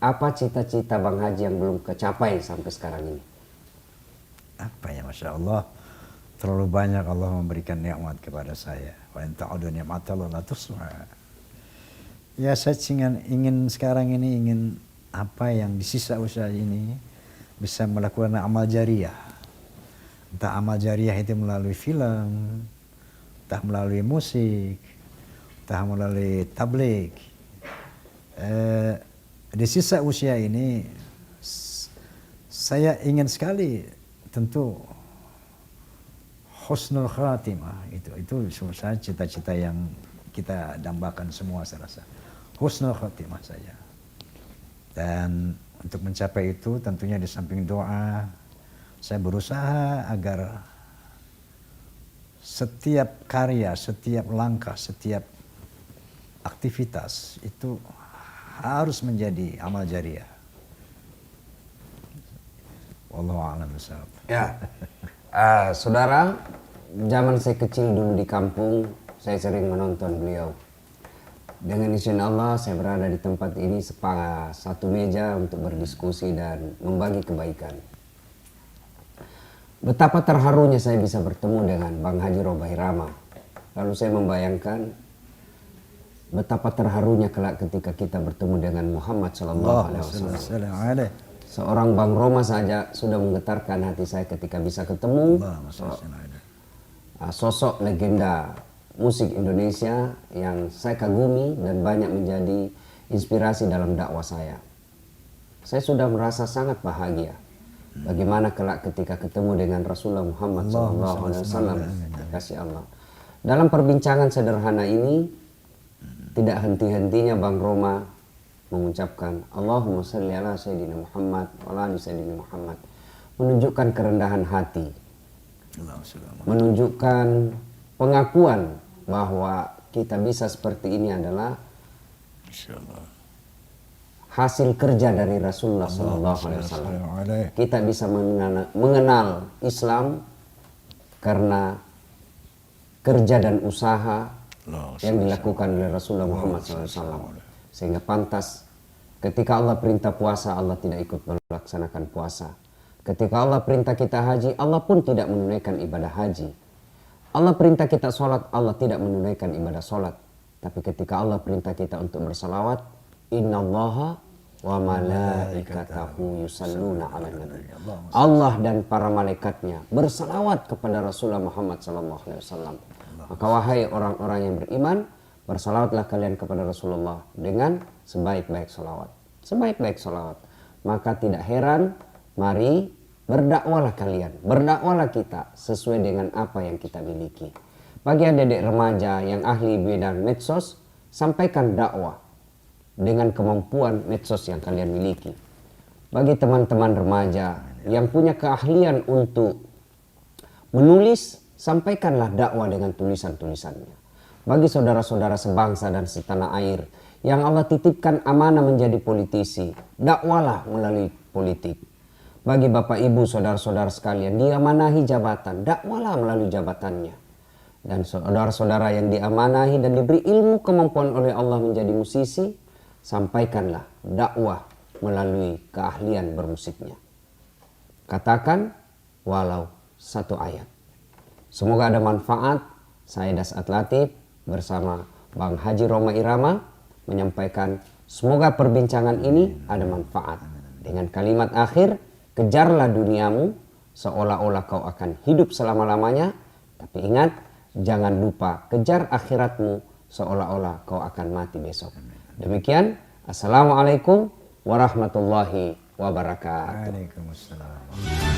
apa cita-cita Bang Haji yang belum kecapai sampai sekarang ini? Apa ya, Masya Allah, terlalu banyak Allah memberikan nikmat kepada saya. Wa in ta'udu ni'matallahi la tuhsuha. Ya saya ingin sekarang ini ingin apa yang di sisa usaha ini bisa melakukan amal jariah. Entah amal jariah itu melalui film, entah melalui musik, entah melalui tabligh. Di sisa usia ini saya ingin sekali tentu husnul khatimah, itu saya cita-cita yang kita dambakan semua saya rasa. Husnul khatimah saja. Dan untuk mencapai itu tentunya di samping doa, saya berusaha agar setiap karya, setiap langkah, setiap aktivitas itu harus menjadi amal jariah. Wallahu a'lam bishawab. Ya, saudara, zaman saya kecil dulu di kampung, saya sering menonton beliau. Dengan izin Allah, saya berada di tempat ini satu meja untuk berdiskusi dan membagi kebaikan. Betapa terharunya saya bisa bertemu dengan Bang Haji Robaih Rama. Lalu saya membayangkan betapa terharunya kelak ketika kita bertemu dengan Muhammad SAW. Seorang Bang Roma saja sudah menggetarkan hati saya ketika bisa ketemu sosok legenda musik Indonesia yang saya kagumi dan banyak menjadi inspirasi dalam dakwah saya. Saya sudah merasa sangat bahagia. Bagaimana kelak ketika ketemu dengan Rasulullah Muhammad SAW, kasih Allah. Dalam perbincangan sederhana ini, tidak henti-hentinya Bang Roma mengucapkan Allahumma salli ala Sayyidina Muhammad wa ala Sayyidina Muhammad, menunjukkan kerendahan hati, menunjukkan pengakuan bahwa kita bisa seperti ini adalah hasil kerja dari Rasulullah SAW. Kita bisa mengenal Islam karena kerja dan usaha yang dilakukan oleh Rasulullah Muhammad SAW. Sehingga pantas ketika Allah perintah puasa, Allah tidak ikut melaksanakan puasa. Ketika Allah perintah kita haji, Allah pun tidak menunaikan ibadah haji. Allah perintah kita sholat, Allah tidak menunaikan ibadah sholat. Tapi ketika Allah perintah kita untuk bersalawat, innallaha wa malaikatahu yusalluna ala nabi. Allah dan para malaikatnya bersalawat kepada Rasulullah Muhammad SAW. Maka wahai orang-orang yang beriman, bersalawatlah kalian kepada Rasulullah dengan sebaik-baik salawat. Sebaik-baik salawat. Maka tidak heran, mari berdakwalah kalian, berdakwalah kita sesuai dengan apa yang kita miliki. Bagi adik-adik remaja yang ahli bidang medsos, sampaikan dakwah dengan kemampuan medsos yang kalian miliki. Bagi teman-teman remaja yang punya keahlian untuk menulis, sampaikanlah dakwah dengan tulisan-tulisannya. Bagi saudara-saudara sebangsa dan setanah air yang Allah titipkan amanah menjadi politisi, dakwalah melalui politik. Bagi bapak ibu saudara-saudara sekalian diamanahi jabatan, dakwalah melalui jabatannya. Dan saudara-saudara yang diamanahi dan diberi ilmu kemampuan oleh Allah menjadi musisi, sampaikanlah dakwah melalui keahlian bermusiknya. Katakan walau satu ayat. Semoga ada manfaat. Saya Dasat Latif bersama Bang Haji Roma Irama menyampaikan semoga perbincangan ini ada manfaat. Dengan kalimat akhir, kejarlah duniamu seolah-olah kau akan hidup selama-lamanya. Tapi ingat, jangan lupa kejar akhiratmu seolah-olah kau akan mati besok. Demikian, Assalamualaikum warahmatullahi wabarakatuh. Waalaikumsalam.